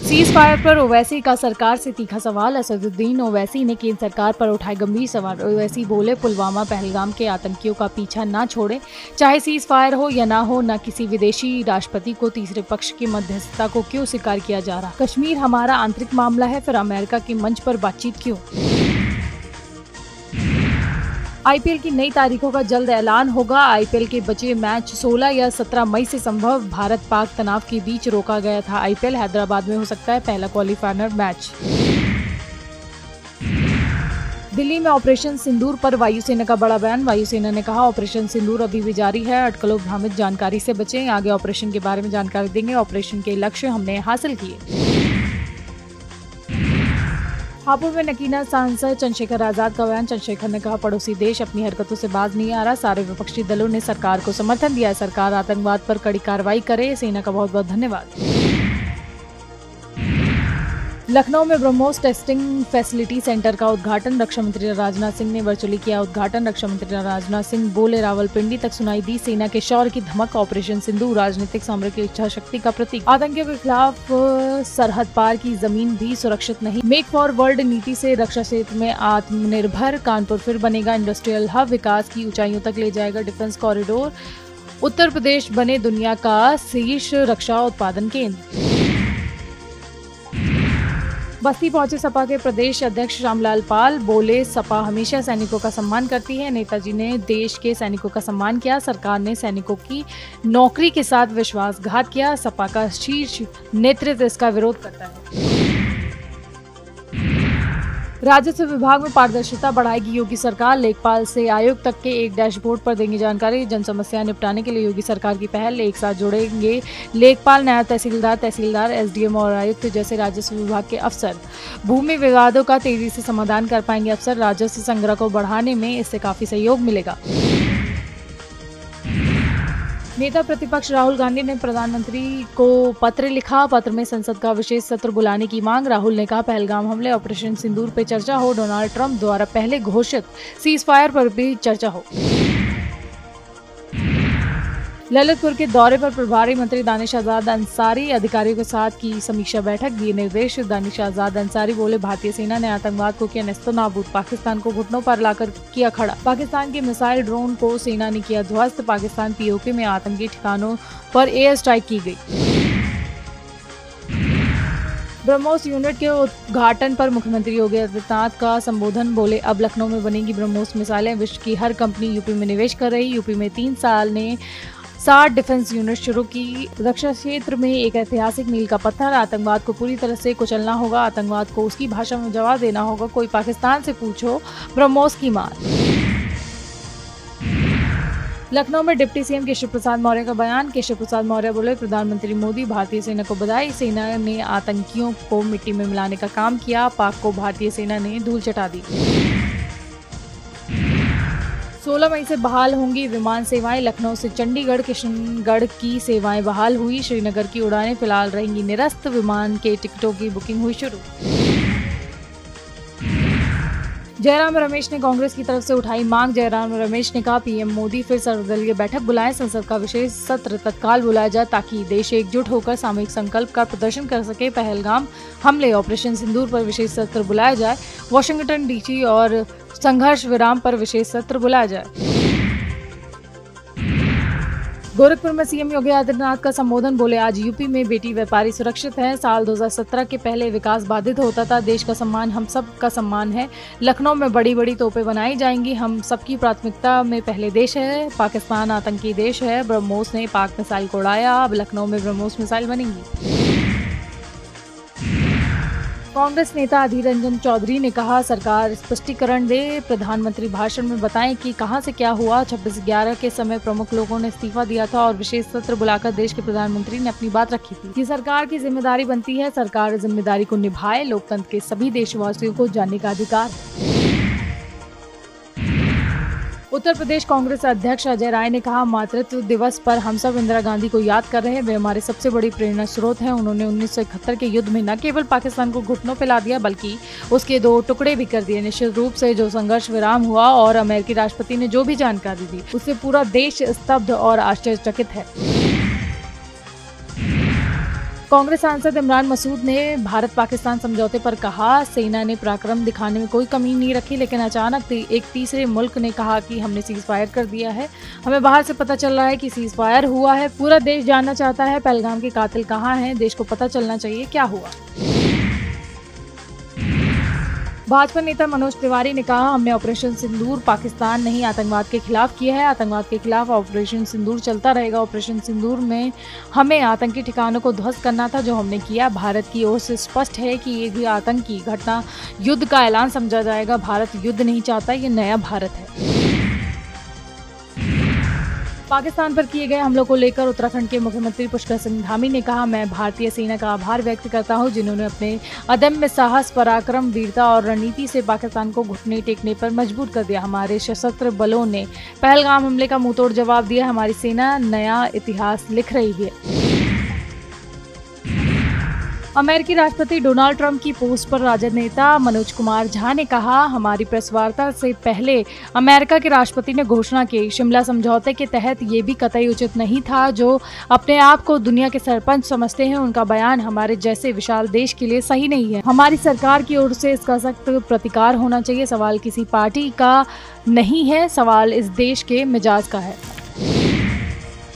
Cease fire पर ओवैसी का सरकार से तीखा सवाल। असदुद्दीन ओवैसी ने केंद्र सरकार पर उठाए गंभीर सवाल। ओवैसी बोले, पुलवामा पहलगाम के आतंकियों का पीछा ना छोड़े, चाहे सीज फायर हो या ना हो, न किसी विदेशी राष्ट्रपति को तीसरे पक्ष की मध्यस्थता को क्यों स्वीकार किया जा रहा। कश्मीर हमारा आंतरिक मामला है, फिर अमेरिका के मंच पर बातचीत क्यों। आईपीएल की नई तारीखों का जल्द ऐलान होगा। आईपीएल के बचे मैच 16 या 17 मई से संभव। भारत पाक तनाव के बीच रोका गया था आईपीएल। हैदराबाद में हो सकता है पहला क्वालिफायर मैच। दिल्ली में ऑपरेशन सिंदूर पर वायुसेना का बड़ा बयान। वायुसेना ने कहा, ऑपरेशन सिंदूर अभी भी जारी है, अटकलों भ्रामित जानकारी से बचें। आगे ऑपरेशन के बारे में जानकारी देंगे। ऑपरेशन के लक्ष्य हमने हासिल किए। हापुड़ में नकीना सांसद चंद्रशेखर आजाद का बयान। चंद्रशेखर ने कहा, पड़ोसी देश अपनी हरकतों से बाज नहीं आ रहा। सारे विपक्षी दलों ने सरकार को समर्थन दिया है। सरकार आतंकवाद पर कड़ी कार्रवाई करे। सेना का बहुत बहुत धन्यवाद। लखनऊ में ब्रह्मोस टेस्टिंग फैसिलिटी सेंटर का उद्घाटन। रक्षा मंत्री राजनाथ सिंह ने वर्चुअली किया उद्घाटन। रक्षा मंत्री राजनाथ सिंह बोले, रावलपिंडी तक सुनाई दी सेना के शौर्य की धमक। ऑपरेशन सिंदूर राजनीतिक सामरिक इच्छा शक्ति का प्रतीक। आतंकियों के खिलाफ सरहद पार की जमीन भी सुरक्षित नहीं। मेक फॉर वर्ल्ड नीति से रक्षा क्षेत्र में आत्मनिर्भर। कानपुर फिर बनेगा इंडस्ट्रियल हब। विकास की ऊंचाइयों तक ले जाएगा डिफेंस कॉरिडोर। उत्तर प्रदेश बने दुनिया का शीर्ष रक्षा उत्पादन केंद्र। बस्ती पहुंचे सपा के प्रदेश अध्यक्ष रामलाल पाल। बोले, सपा हमेशा सैनिकों का सम्मान करती है। नेताजी ने देश के सैनिकों का सम्मान किया। सरकार ने सैनिकों की नौकरी के साथ विश्वासघात किया। सपा का शीर्ष नेतृत्व इसका विरोध करता है। राजस्व विभाग में पारदर्शिता बढ़ाएगी योगी सरकार। लेखपाल से आयोग तक के एक डैशबोर्ड पर देंगे जानकारी। जन समस्याएं निपटाने के लिए योगी सरकार की पहल। एक साथ जोड़ेंगे लेखपाल, नायब तहसीलदार, एसडीएम और आयुक्त जैसे राजस्व विभाग के अफसर। भूमि विवादों का तेजी से समाधान कर पाएंगे अफसर। राजस्व संग्रह को बढ़ाने में इससे काफी सहयोग मिलेगा। नेता प्रतिपक्ष राहुल गांधी ने प्रधानमंत्री को पत्र लिखा। पत्र में संसद का विशेष सत्र बुलाने की मांग। राहुल ने कहा, पहलगाम हमले, ऑपरेशन सिंदूर पे चर्चा हो। डोनाल्ड ट्रंप द्वारा पहले घोषित सीज फायर पर भी चर्चा हो। ललितपुर के दौरे पर प्रभारी मंत्री दानिश आजाद अंसारी अधिकारियों के साथ की समीक्षा बैठक। दिए निर्देश। दानिश आजाद अंसारी बोले, भारतीय सेना ने आतंकवाद को किया नेस्तनाबूद। पाकिस्तान को घुटनों पर लाकर किया खड़ा। पाकिस्तान के मिसाइल ड्रोन को सेना ने किया ध्वस्त। पाकिस्तान पीओके में आतंकी ठिकानों पर एयर स्ट्राइक की गई। ब्रह्मोस यूनिट के उद्घाटन पर मुख्यमंत्री योगी आदित्यनाथ का संबोधन। बोले, अब लखनऊ में बनेगी ब्रह्मोस मिसाइलें। विश्व की हर कंपनी यूपी में निवेश कर रही। यूपी में 3 साल ने 60 डिफेंस यूनिट शुरू की। रक्षा क्षेत्र में एक ऐतिहासिक मील का पत्थर। आतंकवाद को पूरी तरह से कुचलना होगा। आतंकवाद को उसकी भाषा में जवाब देना होगा। कोई पाकिस्तान से पूछो, ब्रह्मोस की मार। लखनऊ में डिप्टी सीएम केशव प्रसाद मौर्य का बयान। केशव प्रसाद मौर्य बोले, प्रधानमंत्री मोदी भारतीय सेना को बधाई। सेना ने आतंकियों को मिट्टी में मिलाने का काम किया। पाक को भारतीय सेना ने धूल चटा दी। 16 मई से बहाल होंगी विमान सेवाएं। लखनऊ से चंडीगढ़, किशनगढ़ की सेवाएं बहाल हुई। श्रीनगर की उड़ानें फिलहाल रहेंगी निरस्त। विमान के टिकटों की बुकिंग हुई शुरू। जयराम रमेश ने कांग्रेस की तरफ से उठाई मांग। जयराम रमेश ने कहा, पीएम मोदी फिर सर्वदलीय बैठक बुलाएं। संसद का विशेष सत्र तत्काल बुलाया जाए ताकि देश एकजुट होकर सामूहिक संकल्प का प्रदर्शन कर सके। पहलगाम हमले, ऑपरेशन सिंदूर पर विशेष सत्र बुलाया जाए। वाशिंगटन डीसी और संघर्ष विराम पर विशेष सत्र बुलाया जाए। गोरखपुर में सीएम योगी आदित्यनाथ का संबोधन। बोले, आज यूपी में बेटी व्यापारी सुरक्षित है। साल 2017 के पहले विकास बाधित होता था। देश का सम्मान हम सब का सम्मान है। लखनऊ में बड़ी बड़ी तोपें बनाई जाएंगी। हम सबकी प्राथमिकता में पहले देश है। पाकिस्तान आतंकी देश है। ब्रह्मोस ने पाक मिसाइल को उड़ाया। अब लखनऊ में ब्रह्मोस मिसाइल बनेंगी। कांग्रेस नेता अधीर रंजन चौधरी ने कहा, सरकार स्पष्टीकरण दे। प्रधानमंत्री भाषण में बताएं कि कहां से क्या हुआ। 26/11 के समय प्रमुख लोगों ने इस्तीफा दिया था और विशेष सत्र बुलाकर देश के प्रधानमंत्री ने अपनी बात रखी थी। ये सरकार की जिम्मेदारी बनती है। सरकार जिम्मेदारी को निभाए। लोकतंत्र के सभी देशवासियों को जानने का अधिकार है। उत्तर प्रदेश कांग्रेस अध्यक्ष अजय राय ने कहा, मातृत्व दिवस पर हम सब इंदिरा गांधी को याद कर रहे हैं। वे हमारे सबसे बड़ी प्रेरणा स्रोत हैं। उन्होंने 1971 के युद्ध में न केवल पाकिस्तान को घुटनों पे ला दिया बल्कि उसके 2 टुकड़े भी कर दिए। निश्चित रूप से जो संघर्ष विराम हुआ और अमेरिकी राष्ट्रपति ने जो भी जानकारी दी उससे पूरा देश स्तब्ध और आश्चर्यचकित है। कांग्रेस सांसद इमरान मसूद ने भारत पाकिस्तान समझौते पर कहा, सेना ने पराक्रम दिखाने में कोई कमी नहीं रखी, लेकिन अचानक एक तीसरे मुल्क ने कहा कि हमने सीज फायर कर दिया है। हमें बाहर से पता चल रहा है कि सीज फायर हुआ है। पूरा देश जानना चाहता है पहलगाम के कातिल कहाँ हैं। देश को पता चलना चाहिए क्या हुआ। भाजपा नेता मनोज तिवारी ने कहा, हमने ऑपरेशन सिंदूर पाकिस्तान नहीं आतंकवाद के खिलाफ किया है। आतंकवाद के खिलाफ ऑपरेशन सिंदूर चलता रहेगा। ऑपरेशन सिंदूर में हमें आतंकी ठिकानों को ध्वस्त करना था, जो हमने किया। भारत की ओर से स्पष्ट है कि ये भी आतंकी घटना युद्ध का ऐलान समझा जाएगा। भारत युद्ध नहीं चाहता, ये नया भारत है। पाकिस्तान पर किए गए हमलों को लेकर उत्तराखंड के मुख्यमंत्री पुष्कर सिंह धामी ने कहा, मैं भारतीय सेना का आभार व्यक्त करता हूं, जिन्होंने अपने अदम्य साहस, पराक्रम, वीरता और रणनीति से पाकिस्तान को घुटने टेकने पर मजबूर कर दिया। हमारे सशस्त्र बलों ने पहलगाम हमले का मुंहतोड़ जवाब दिया। हमारी सेना नया इतिहास लिख रही है। अमेरिकी राष्ट्रपति डोनाल्ड ट्रंप की पोस्ट पर राजद नेता मनोज कुमार झा ने कहा, हमारी प्रेस वार्ता से पहले अमेरिका के राष्ट्रपति ने घोषणा की, शिमला समझौते के तहत ये भी कतई उचित नहीं था। जो अपने आप को दुनिया के सरपंच समझते हैं, उनका बयान हमारे जैसे विशाल देश के लिए सही नहीं है। हमारी सरकार की ओर से इसका सख्त प्रतिकार होना चाहिए। सवाल किसी पार्टी का नहीं है, सवाल इस देश के मिजाज का है।